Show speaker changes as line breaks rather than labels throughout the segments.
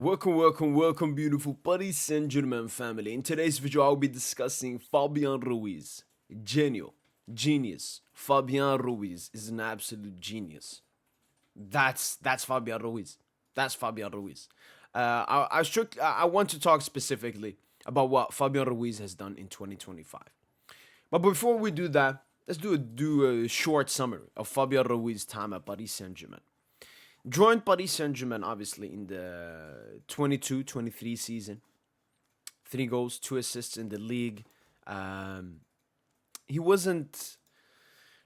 Welcome, beautiful Paris Saint Germain family. In today's video, I'll be discussing Fabian Ruiz. Genius. Fabian Ruiz is an absolute genius. That's Fabian Ruiz. That's Fabian Ruiz. I want to talk specifically about what Fabian Ruiz has done in 2025. But before we do that, let's do a short summary of Fabian Ruiz's time at Paris Saint Germain. Joined Paris Saint Germain, obviously, in the 22-23 season. 3 goals, 2 assists in the league. He wasn't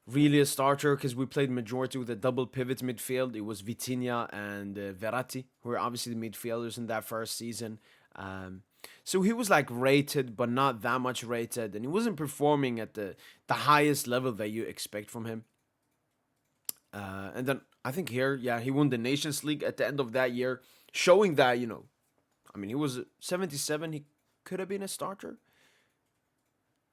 really a starter because we played majority with a double pivot midfield. It was Vitinha and Verratti, who were obviously the midfielders in that first season. So he was like rated, but not that much rated. And he wasn't performing at the highest level that you expect from him. And then I think here, yeah, he won the Nations League at the end of that year, showing that, he was 77. He could have been a starter.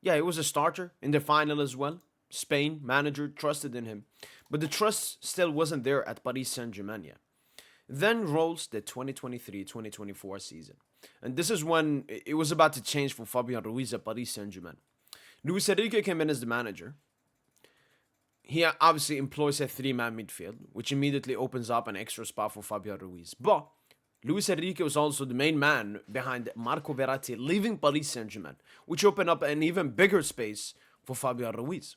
Yeah, he was a starter in the final as well. Spain manager trusted in him. But the trust still wasn't there at Paris Saint Germain yet. Then rolls the 2023-2024 season. And this is when it was about to change for Fabian Ruiz at Paris Saint Germain. Luis Enrique came in as the manager. He obviously employs a 3-man midfield, which immediately opens up an extra spot for Fabian Ruiz. But Luis Enrique was also the main man behind Marco Verratti leaving Paris Saint Germain, which opened up an even bigger space for Fabian Ruiz.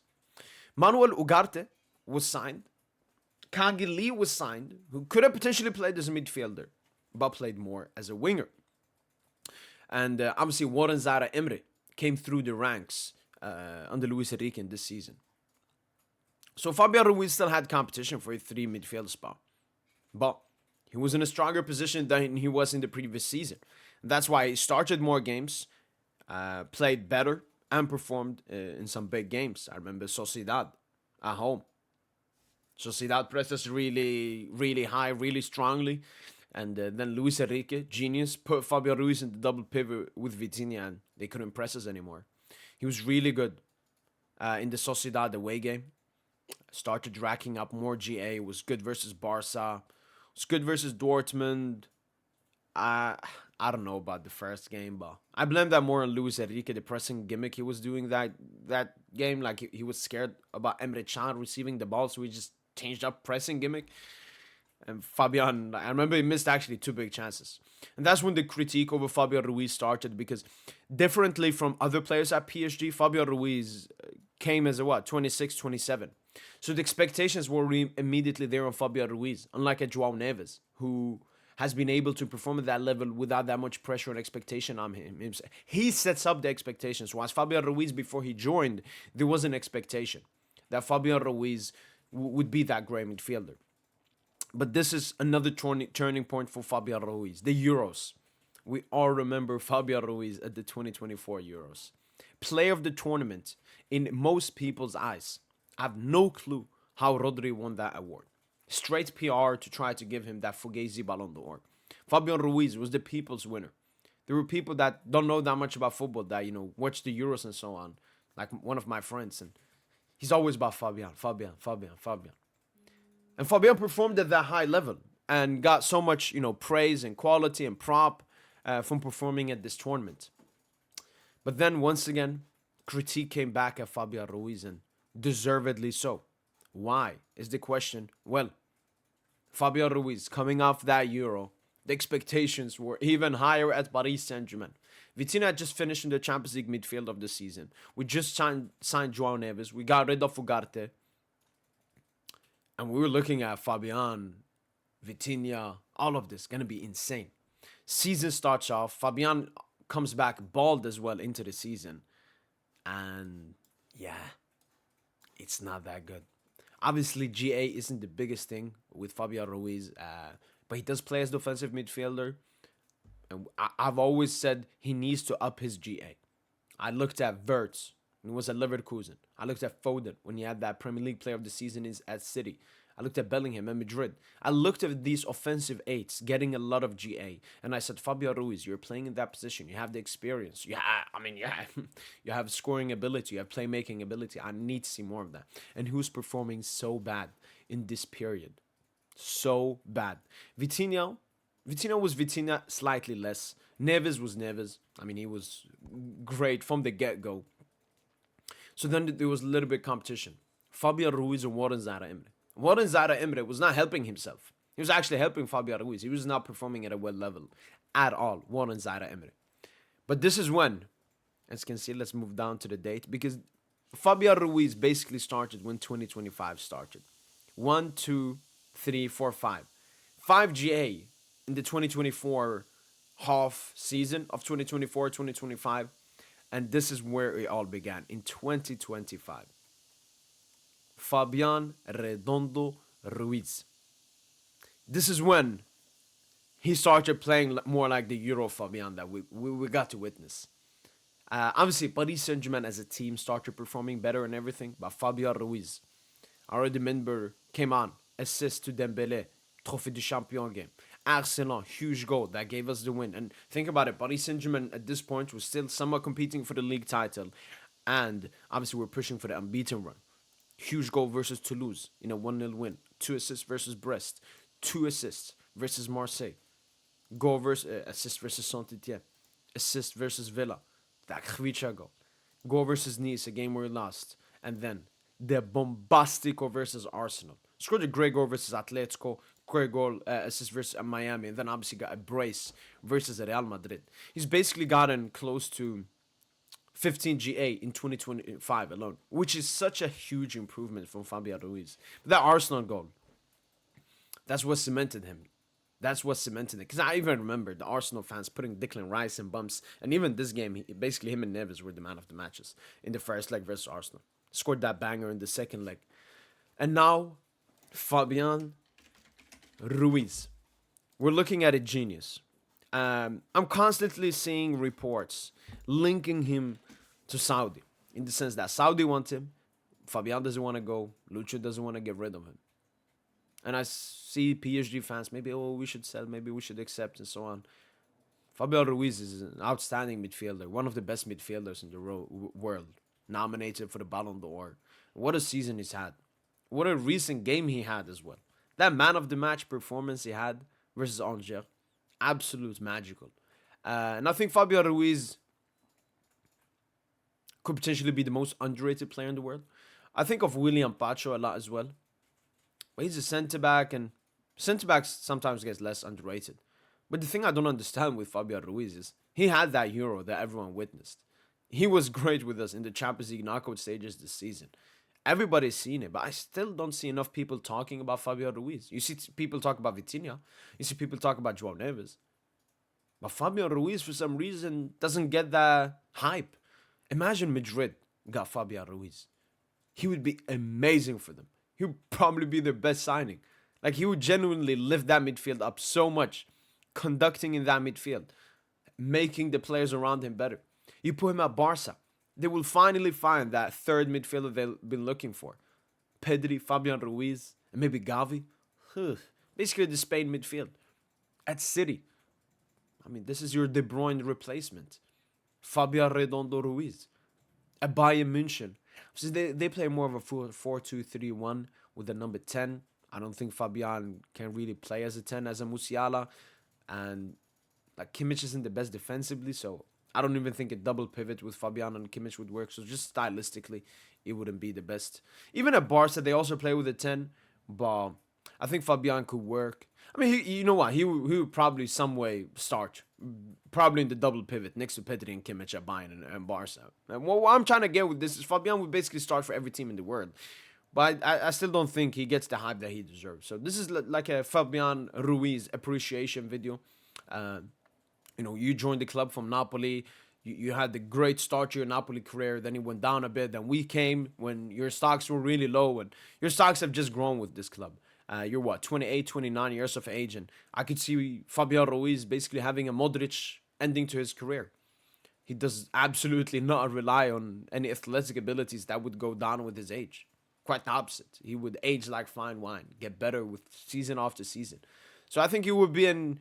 Manuel Ugarte was signed. Kagi Lee was signed, who could have potentially played as a midfielder, but played more as a winger. And obviously Warren Zara Emre came through the ranks under Luis Enrique in this season. So Fabian Ruiz still had competition for a 3 midfield spot. But he was in a stronger position than he was in the previous season. And that's why he started more games, played better, and performed in some big games. I remember Sociedad at home. Sociedad pressed us really, really high, really strongly. And then Luis Enrique, genius, put Fabian Ruiz in the double pivot with Vitinha, and they couldn't press us anymore. He was really good in the Sociedad away game. Started racking up more GA. Was good versus Barca. Was good versus Dortmund. I don't know about the first game, but I blame that more on Luis Enrique, the pressing gimmick he was doing that game. Like he was scared about Emre Can receiving the ball, so he just changed up pressing gimmick. And Fabian, I remember he missed actually 2 big chances. And that's when the critique over Fabian Ruiz started, because differently from other players at PSG, Fabian Ruiz came as a 26, 27. So the expectations were immediately there on Fabian Ruiz, unlike a Joao Neves, who has been able to perform at that level without that much pressure and expectation on him. He sets up the expectations. Whilst Fabian Ruiz, before he joined, there was an expectation that Fabian Ruiz would be that great midfielder. But this is another turning point for Fabian Ruiz. The Euros. We all remember Fabian Ruiz at the 2024 Euros. Player of the tournament in most people's eyes. I have no clue how Rodri won that award. Straight PR to try to give him that Fugazi Ballon d'Or. Fabian Ruiz was the people's winner. There were people that don't know that much about football that, watch the Euros and so on. Like one of my friends. And he's always about Fabian. And Fabian performed at that high level and got so much, praise and quality and prop from performing at this tournament. But then once again, critique came back at Fabian Ruiz, and deservedly so. Why is the question? Well, Fabian Ruiz coming off that Euro, the expectations were even higher at Paris Saint Germain. Vitinha had just finished in the Champions League midfield of the season. We just signed Joao Neves. We got rid of Ugarte. And we were looking at Fabian, Vitinha, all of this, going to be insane. Season starts off. Fabian comes back bald as well into the season. And yeah, it's not that good. Obviously, GA isn't the biggest thing with Fabian Ruiz, but he does play as defensive midfielder. And I've always said he needs to up his GA. I looked at Wirtz when he was at Leverkusen. I looked at Foden when he had that Premier League Player of the Season at City. I looked at Bellingham at Madrid. I looked at these offensive eights getting a lot of GA. And I said, Fabian Ruiz, you're playing in that position. You have the experience. You have scoring ability. You have playmaking ability. I need to see more of that. And who's performing so bad in this period? So bad. Vitinha Vitinha was Vitinha, slightly less. Neves was Neves. I mean, he was great from the get go. So then there was a little bit of competition. Fabian Ruiz and Warren Zara Emre. Warren Zara Emre was not helping himself. He was actually helping Fabian Ruiz. He was not performing at a well level at all. Warren Zara Emre. But this is when, as you can see, let's move down to the date because Fabian Ruiz basically started when 2025 started. 1, 2, 3, 4, 5. 5 GA in the 2024 half season of 2024 2025. And this is where it all began in 2025. Fabian Redondo Ruiz. This is when he started playing more like the Euro Fabian that we got to witness. Obviously, Paris Saint Germain as a team started performing better and everything, but Fabian Ruiz, I already remember, came on, assist to Dembele, Trophée du Champion game. Arsenal, huge goal that gave us the win. And think about it, Paris Saint Germain at this point was still somewhat competing for the league title, and obviously we're pushing for the unbeaten run. Huge goal versus Toulouse in a 1-0 win. 2 assists versus Brest. 2 assists versus Marseille. Goal versus assist versus Saint-Etienne. Assist versus Villa. That Khvicha goal. Goal versus Nice, a game where we lost. And then the bombastico versus Arsenal. Scored a great goal versus Atletico. Great goal assist versus Miami. And then obviously got a brace versus Real Madrid. He's basically gotten close to 15 GA in 2025 alone, which is such a huge improvement from Fabian Ruiz. But that Arsenal goal, that's what cemented him. That's what cemented it. Because I even remember the Arsenal fans putting Declan Rice in bumps. And even this game, basically him and Neves were the man of the matches in the first leg versus Arsenal. Scored that banger in the second leg. And now, Fabian Ruiz. We're looking at a genius. I'm constantly seeing reports linking him to Saudi. In the sense that Saudi wants him. Fabian doesn't want to go. Lucho doesn't want to get rid of him. And I see PSG fans, maybe, oh, we should sell, maybe we should accept, and so on. Fabian Ruiz is an outstanding midfielder, one of the best midfielders in the world, nominated for the Ballon d'Or. What a season he's had. What a recent game he had as well. That man of the match performance he had versus Angers, absolute magical. And I think Fabian Ruiz could potentially be the most underrated player in the world. I think of William Pacho a lot as well. But he's a centre back, and centre backs sometimes gets less underrated. But the thing I don't understand with Fabian Ruiz is he had that Euro that everyone witnessed. He was great with us in the Champions League knockout stages this season. Everybody's seen it, but I still don't see enough people talking about Fabian Ruiz. You see people talk about Vitinha, you see people talk about João Neves. But Fabian Ruiz, for some reason, doesn't get that hype. Imagine Madrid got Fabian Ruiz. He would be amazing for them. He would probably be their best signing. Like, he would genuinely lift that midfield up so much, conducting in that midfield, making the players around him better. You put him at Barca, they will finally find that third midfielder they've been looking for. Pedri, Fabian Ruiz, and maybe Gavi. Basically the Spain midfield. At City, I mean, this is your De Bruyne replacement. Fabian Redondo Ruiz. At Bayern München. So they play more of a 4-2-3-1 with the number 10. I don't think Fabian can really play as a 10 as a Musiala. And like Kimmich isn't the best defensively, so I don't even think a double pivot with Fabian and Kimmich would work. So just stylistically, it wouldn't be the best. Even at Barca, they also play with a 10, but I think Fabian could work. I mean, you know what? He would probably some way start, probably in the double pivot next to Pedri and Kimmich at Bayern and Barca. And what I'm trying to get with this is Fabian would basically start for every team in the world. But I still don't think he gets the hype that he deserves. So this is like a Fabian Ruiz appreciation video. You joined the club from Napoli. You had the great start to your Napoli career. Then it went down a bit. Then we came when your stocks were really low. And your stocks have just grown with this club. You're 28, 29 years of age. And I could see Fabian Ruiz basically having a Modric ending to his career. He does absolutely not rely on any athletic abilities that would go down with his age. Quite the opposite. He would age like fine wine, get better with season after season. So I think it would be a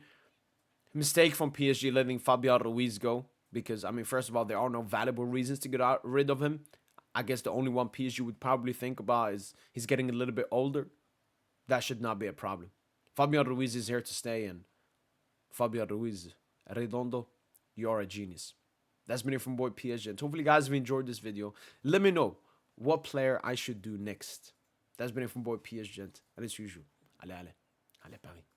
mistake from PSG letting Fabian Ruiz go. Because, I mean, first of all, there are no valuable reasons to get rid of him. I guess the only one PSG would probably think about is he's getting a little bit older. That should not be a problem. Fabian Ruiz is here to stay, and Fabian Ruiz, Redondo, you're a genius. That's been it from boy PSG. And hopefully, guys, have enjoyed this video. Let me know what player I should do next. That's been it from boy PSG. And as usual, allez, allez, allez, Paris.